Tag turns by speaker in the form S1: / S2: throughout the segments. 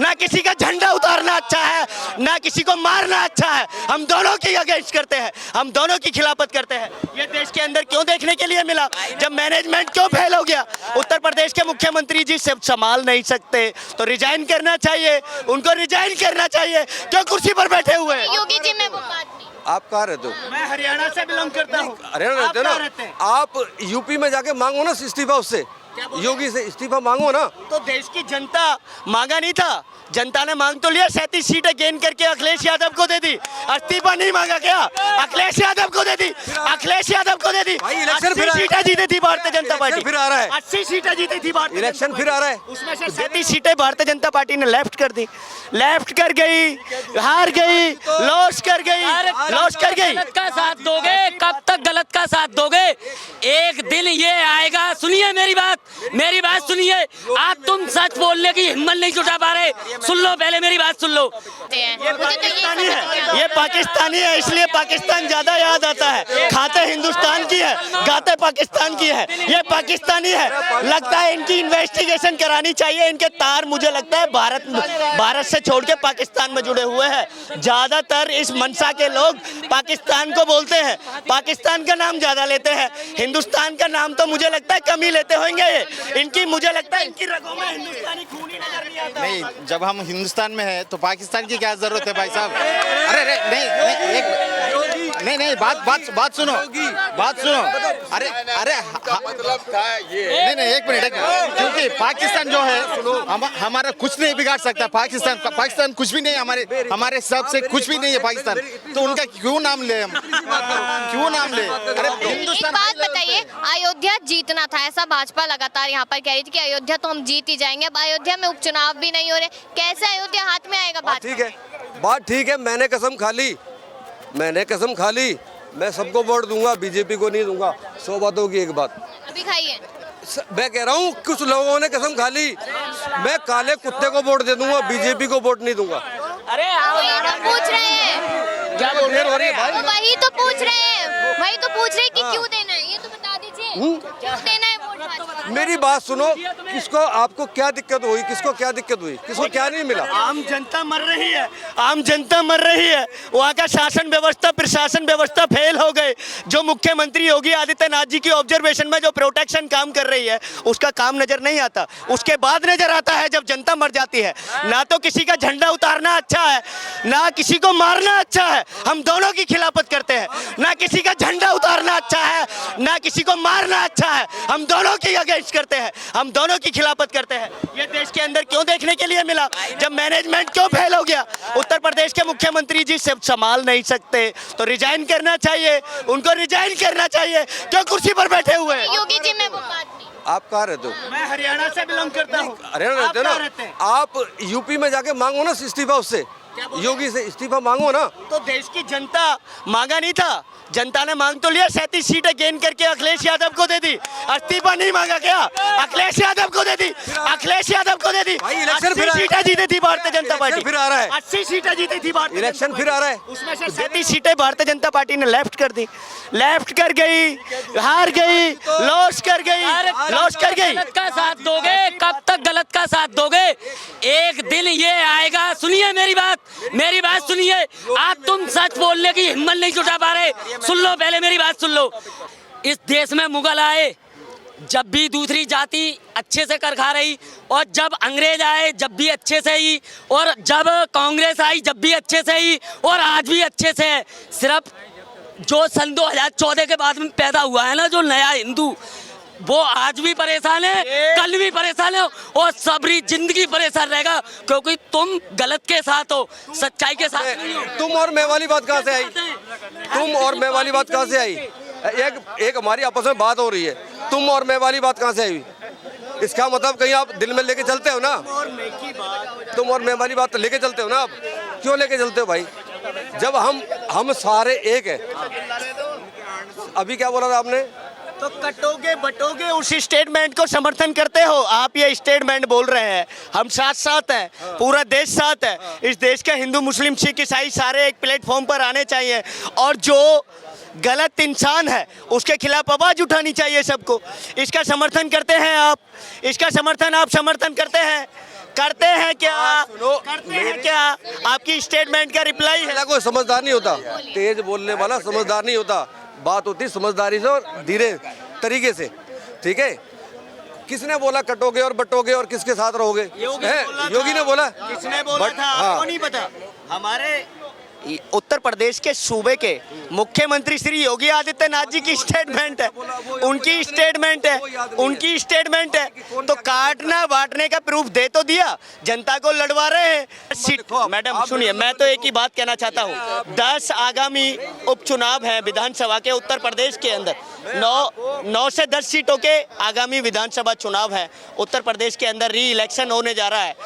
S1: ना किसी का झंडा उतारना अच्छा है, ना किसी को मारना अच्छा है। हम दोनों की अगेंस्ट करते हैं, हम दोनों की खिलाफत करते हैं। ये देश के अंदर क्यों देखने के लिए मिला? जब मैनेजमेंट क्यों फेल हो गया? उत्तर प्रदेश के मुख्यमंत्री जी सब संभाल नहीं सकते तो रिजाइन करना चाहिए, उनको रिजाइन करना चाहिए। क्यों कुर्सी पर बैठे हुए हैं?
S2: योगी जी में वो बात नहीं।
S3: आप कहाँ रहते हो?
S1: मैं हरियाणा से बिलोंग करता हूँ।
S3: हरियाणा रहते हो
S1: आप कहाँ
S3: ना?
S1: रहते हैं?
S3: आप यूपी में जाके मांगो ना इस्तीफा उससे, योगी से इस्तीफा मांगो ना।
S1: तो देश की जनता मांगा नहीं था, जनता ने मांग तो लिया। 37 सीटें गेन करके अखिलेश यादव को दे दी। इस्तीफा नहीं मांगा क्या? अखिलेश यादव को दे दी, अखिलेश यादव को दे दी।
S3: भाई इलेक्शन फिर
S1: 80 सीटें जीती थी भारतीय जनता पार्टी।
S3: फिर आ रहा है,
S1: 80 सीटें जीती थी भारतीय
S3: इलेक्शन फिर आ रहा है।
S1: उसमें से 37 सीटें भारतीय जनता पार्टी ने लेफ्ट कर दी, लेफ्ट कर गई, हार गई, लॉस कर गई, लॉस कर गई।
S4: गलत का साथ दोगे? कब तक गलत का साथ दोगे? एक दिन ये आएगा, सुनिए मेरी बात सुनिए। आज तुम सच बोलने की हिम्मत नहीं जुटा पा रहे, सुन लो पहले मेरी बात सुन लो।
S1: ये पाकिस्तानी है, ये पाकिस्तानी है, इसलिए पाकिस्तान ज्यादा याद आता है। खाते हिंदुस्तान की है, गाते पाकिस्तान की है। ये पाकिस्तानी है, लगता है इनकी इन्वेस्टिगेशन करानी चाहिए। इनके तार मुझे लगता है भारत से छोड़ के पाकिस्तान में जुड़े हुए हैं। ज्यादातर इस मनसा के लोग पाकिस्तान को बोलते हैं, पाकिस्तान का नाम ज्यादा लेते हैं, हिंदुस्तान का नाम तो मुझे लगता है कम ही लेते होंगे। इनकी मुझे लगता है इनकी रगों में हिंदुस्तानी खून ही नजर नहीं आता।
S5: नहीं, जब हम हिंदुस्तान में हैं तो पाकिस्तान की क्या जरूरत है भाई साहब? अरे नहीं, बात सुनो। अरे
S6: मतलब था ये।
S5: नहीं, एक मिनट, क्योंकि पाकिस्तान जो है हमारा कुछ नहीं बिगाड़ सकता। पाकिस्तान कुछ भी नहीं, हमारे हिसाब से कुछ भी नहीं है पाकिस्तान। तो उनका क्यों नाम ले हम? क्यों नाम ले? अरे
S2: एक बात बताइए, अयोध्या जीतना था, ऐसा भाजपा लगातार यहाँ पर कह रही थी कि अयोध्या तो हम जीत ही जाएंगे। अब अयोध्या में उपचुनाव भी नहीं हो रहे, कैसे अयोध्या हाथ में आएगा?
S3: बात ठीक है, मैंने कसम खा ली, मैं सबको वोट दूंगा, बीजेपी को नहीं दूंगा। 100 बातों की एक बात।
S2: अभी खाइए।
S3: मैं कह रहा हूँ कुछ लोगों ने कसम खा ली, मैं काले कुत्ते को वोट दे दूंगा, बीजेपी को वोट नहीं दूंगा।
S4: अरे
S2: वही तो पूछ रहे हैं,
S3: क्या बोल रहे हैं?
S2: वही तो पूछ रहे हैं कि क्यों देना है, ये तो बता दीजिए। क्यों देना है वोट भाजपा को?
S3: मेरी बात सुनो, किसको आपको क्या दिक्कत हुई, किसको क्या दिक्कत हुई, किसको क्या नहीं मिला?
S1: आम जनता मर रही है, आम जनता मर रही है। वहाँ का शासन व्यवस्था, प्रशासन व्यवस्था फेल हो गए। जो मुख्यमंत्री योगी आदित्यनाथ जी की ऑब्जर्वेशन में जो प्रोटेक्शन काम कर रही है, उसका काम नजर नहीं आता। उसके बाद नजर आता है जब जनता मर जाती है। ना तो किसी का झंडा उतारना अच्छा है, ना किसी को मारना अच्छा है। हम दोनों की खिलाफत करते हैं। ना किसी का झंडा उतारना अच्छा है, ना किसी को मारना अच्छा है। हम दोनों की अगेंस्ट करते हैं, हम दोनों की खिलाफत करते हैं। ये देश के अंदर क्यों देखने के लिए मिला? जब मैनेजमेंट क्यों फेल हो गया? उत्तर प्रदेश के मुख्यमंत्री जी सब संभाल नहीं सकते तो रिजाइन करना चाहिए, उनको रिजाइन करना चाहिए। क्यों कुर्सी पर बैठे हुए हैं?
S2: योगी जी में वो बात नहीं।
S3: आप कहाँ रहते हो?
S1: मैं हरियाणा से बिलोंग करता हूँ।
S3: हरियाणा रहते हो
S1: आप कहाँ
S3: ना?
S1: रहते हैं?
S3: आप यूपी में जाके मांगो ना इस्तीफा उससे, योगी से इस्तीफा मांगो ना।
S1: तो देश की जनता मांगा नहीं था, जनता ने मांग तो लिया। 37 सीटें गेन करके अखिलेश यादव को दे दी। इस्तीफा नहीं मांगा क्या? अखिलेश यादव को दे दी, अखिलेश यादव को दे दी।
S3: भाई इलेक्शन फिर
S1: 80 सीटें जीती थी भारतीय जनता पार्टी।
S3: फिर आ रहा है,
S1: 80 सीटें जीती थी भारतीय
S3: इलेक्शन फिर आ रहा है।
S1: उसमें से 37 सीटें भारतीय जनता पार्टी ने लेफ्ट कर दी, लेफ्ट कर गई, हार गई, लॉस कर गई, लॉस कर गई।
S4: गलत का साथ दोगे? कब तक गलत का साथ दोगे? एक दिन ये आएगा, सुनिए मेरी बात सुनिए। आज तुम सच बोलने की हिम्मत नहीं जुटा पा रहे, सुन लो पहले मेरी बात सुन लो। इस देश में मुगल आए, जब भी दूसरी जाति अच्छे से कर खा रही, और जब अंग्रेज आए जब भी अच्छे से ही, और जब कांग्रेस आई जब भी अच्छे से ही, और आज भी अच्छे से है। सिर्फ जो सन 2014 के बाद में पैदा हुआ है ना, जो नया हिंदू, वो आज भी परेशान है, कल भी परेशान है, और सबरी जिंदगी परेशान रहेगा, क्योंकि तुम गलत के साथ हो, सच्चाई के साथ नहीं हो।
S3: तुम और मैं वाली बात कहाँ से आई? तुम और मैं वाली बात कहाँ से आई? एक हमारी आपस में बात हो रही है, तुम और मैं वाली बात कहाँ से आई? इसका मतलब कहीं आप दिल में लेके चलते हो ना? तुम और मैं वाली बात लेके चलते हो ना? आप क्यों लेके चलते हो भाई? जब हम सारे एक है। अभी क्या बोला था आपने?
S1: तो कटोगे बटोगे उस स्टेटमेंट को समर्थन करते हो आप। ये स्टेटमेंट बोल रहे हैं, हम साथ साथ हैं, पूरा देश साथ है। इस देश का हिंदू मुस्लिम सिख ईसाई सारे एक प्लेटफॉर्म पर आने चाहिए, और जो गलत इंसान है उसके खिलाफ आवाज उठानी चाहिए सबको। इसका समर्थन करते हैं आप? इसका समर्थन आप समर्थन करते हैं क्या? आपकी स्टेटमेंट का रिप्लाई है।
S3: पहला कोई समझदार नहीं होता, तेज बोलने वाला समझदार नहीं होता। बात होती समझदारी से और धीरे तरीके से, ठीक है। किसने बोला कटोगे और बटोगे और किसके साथ रहोगे? योगी ने बोला।
S1: किसने बोला
S3: But,
S1: था
S3: हाँ।
S1: आपको नहीं पता? हमारे उत्तर प्रदेश के सूबे के मुख्यमंत्री श्री योगी आदित्यनाथ जी की स्टेटमेंट है, उनकी स्टेटमेंट है, उनकी स्टेटमेंट है। तो काटना बांटने का प्रूफ दे तो दिया, जनता को लड़वा रहे हैं सीट। मैडम सुनिए, मैं तो एक ही बात कहना चाहता हूँ, 10 आगामी उपचुनाव हैं विधानसभा के उत्तर प्रदेश के अंदर। 9 से 10 सीटों के आगामी विधानसभा चुनाव है उत्तर प्रदेश के अंदर, री इलेक्शन होने जा रहा है।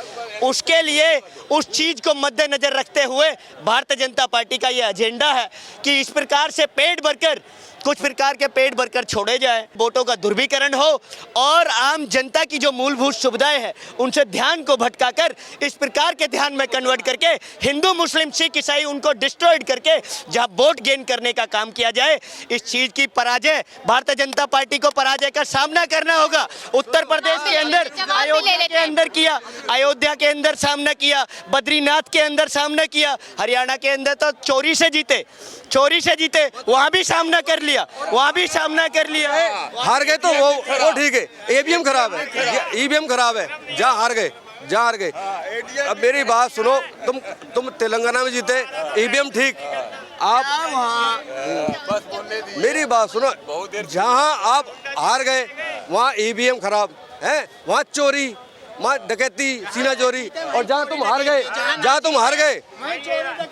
S1: उसके लिए उस चीज को मद्देनजर रखते हुए भारतीय जनता पार्टी का ये एजेंडा है कि इस प्रकार से पेट भरकर, कुछ प्रकार के पेट भरकर छोड़े जाए, वोटों का ध्रुवीकरण हो और आम जनता की जो मूलभूत सुविधाएं हैं उनसे ध्यान को भटकाकर इस प्रकार के ध्यान में कन्वर्ट करके हिंदू मुस्लिम सिख ईसाई उनको डिस्ट्रॉयड करके जहां वोट गेन करने का काम किया जाए। इस चीज की पराजय भारतीय जनता पार्टी को पराजय का सामना करना होगा। उत्तर प्रदेश के अंदर अयोध्या के अंदर किया, अयोध्या के अंदर सामना किया, बद्रीनाथ के अंदर सामना किया, हरियाणा के अंदर तो चोरी से जीते, वहां भी सामना कर लिया, वहां भी सामना कर लिया।
S3: हार गए तो वो ठीक है, ईवीएम खराब है, ईवीएम खराब है, जहाँ हार गए। अब मेरी बात सुनो, तुम तेलंगाना में जीते, ईवीएम ठीक। आप मेरी बात सुनो, जहाँ आप हार गए वहाँ ईवीएम खराब है, वहाँ चोरी, वहाँ डकैती, सीना चोरी। और जहाँ तुम हार गए,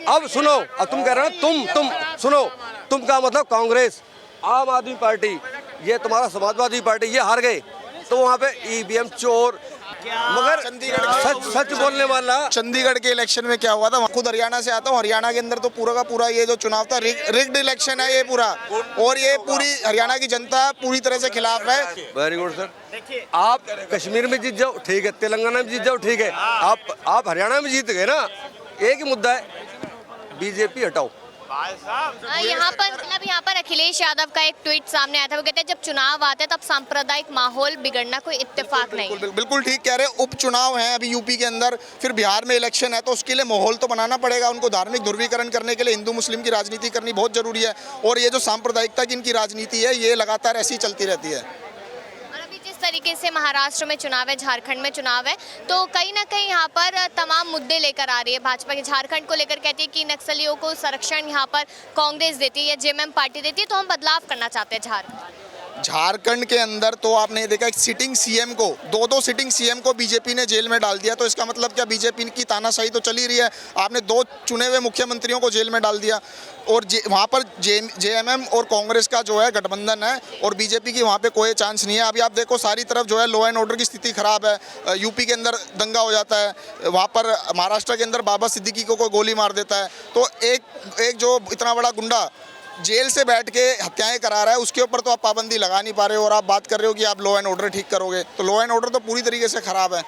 S3: अब सुनो, अब तुम कह रहे हो तुम सुनो, तुम का मतलब कांग्रेस, आम आदमी पार्टी, ये तुम्हारा समाजवादी पार्टी, ये हार गए तो वहाँ पे ईवीएम चोर। मगर सच बोलने वाला,
S6: चंडीगढ़ के इलेक्शन में क्या हुआ था, खुद हरियाणा से आता हूँ, हरियाणा के अंदर तो पूरा का पूरा ये जो चुनाव था रिग्ड इलेक्शन है ये पूरा, और ये पूरी हरियाणा की जनता पूरी तरह से खिलाफ है।
S3: Very good sir. आप कश्मीर में जीत जाओ ठीक है, तेलंगाना में जीत जाओ ठीक है, आप हरियाणा में जीत गए ना। एक ही मुद्दा है, बीजेपी हटाओ।
S2: यहाँ पर अखिलेश यादव का एक ट्वीट सामने आया था, वो कहते हैं जब चुनाव आते हैं तब सांप्रदायिक माहौल बिगड़ना कोई इत्तेफाक नहीं।
S6: बिल्कुल ठीक कह रहे हैं। उपचुनाव हैं अभी यूपी के अंदर, फिर बिहार में इलेक्शन है, तो उसके लिए माहौल तो बनाना पड़ेगा उनको। धार्मिक ध्रुवीकरण करने के लिए हिंदू मुस्लिम की राजनीति करनी बहुत जरूरी है, और ये जो सांप्रदायिकता की इनकी राजनीति है ये लगातार ऐसी चलती रहती है।
S2: जिस तरीके से महाराष्ट्र में चुनाव है, झारखंड में चुनाव है, तो कहीं ना कहीं यहाँ पर तमाम मुद्दे लेकर आ रही है भाजपा के। झारखंड को लेकर कहती है कि नक्सलियों को संरक्षण यहाँ पर कांग्रेस देती है या जेएमएम पार्टी देती है, तो हम बदलाव करना चाहते हैं
S6: झारखंड के अंदर। तो आपने देखा एक सिटिंग सीएम को, दो सिटिंग सीएम को बीजेपी ने जेल में डाल दिया, तो इसका मतलब क्या, बीजेपी की तानाशाही तो चली रही है। आपने 2 चुने हुए मुख्यमंत्रियों को जेल में डाल दिया, और वहाँ पर जेएमएम और कांग्रेस का जो है गठबंधन है, और बीजेपी की वहाँ पे कोई चांस नहीं है। अभी आप देखो सारी तरफ जो है लॉ एंड ऑर्डर की स्थिति खराब है। यूपी के अंदर दंगा हो जाता है, वहाँ पर महाराष्ट्र के अंदर बाबा सिद्दीकी को कोई गोली मार देता है। तो एक जो इतना बड़ा गुंडा जेल से बैठ के हत्याएं करा रहा है, उसके ऊपर तो आप पाबंदी लगा नहीं पा रहे हो, और आप बात कर रहे हो कि आप लॉ एंड ऑर्डर ठीक करोगे, तो लॉ एंड ऑर्डर तो पूरी तरीके से खराब है।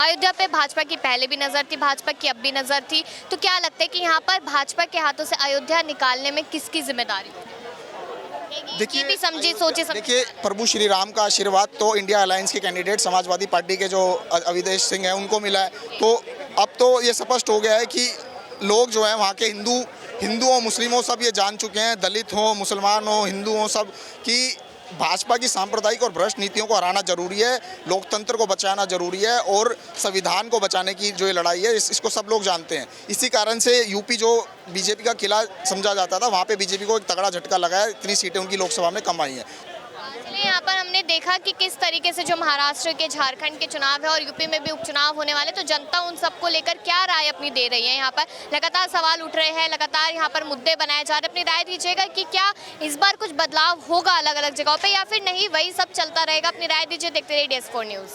S2: अयोध्या पे भाजपा की पहले भी नजर थी, भाजपा की अब भी नजर थी, तो क्या लगता है कि यहाँ पर भाजपा के हाथों से अयोध्या निकालने में किसकी जिम्मेदारी होगी? ये भी सोचे।
S6: देखिए, प्रभु श्री राम का आशीर्वाद तो इंडिया अलायंस के कैंडिडेट समाजवादी पार्टी के जो अविदेश सिंह हैं उनको मिला है, तो अब तो ये स्पष्ट हो गया है कि लोग जो हैं वहाँ के हिंदुओं मुस्लिमों सब ये जान चुके हैं, दलित हो, मुसलमान हो, हिंदू हो, सब, कि भाजपा की सांप्रदायिक और भ्रष्ट नीतियों को हराना जरूरी है, लोकतंत्र को बचाना जरूरी है, और संविधान को बचाने की जो ये लड़ाई है इसको सब लोग जानते हैं। इसी कारण से यूपी जो बीजेपी का किला समझा जाता था, वहाँ पे बीजेपी को एक तगड़ा झटका लगा है, इतनी सीटें उनकी लोकसभा में कम आई हैं।
S2: यहाँ पर हमने देखा कि किस तरीके से जो महाराष्ट्र के, झारखंड के चुनाव है और यूपी में भी उपचुनाव होने वाले, तो जनता उन सबको लेकर क्या राय अपनी दे रही है। यहाँ पर लगातार सवाल उठ रहे हैं, लगातार यहाँ पर मुद्दे बनाए जा रहे हैं। अपनी राय दीजिएगा कि क्या इस बार कुछ बदलाव होगा अलग अलग जगहों पे, या फिर नहीं वही सब चलता रहेगा। अपनी राय दीजिए। देखते रहिए DS4 न्यूज़।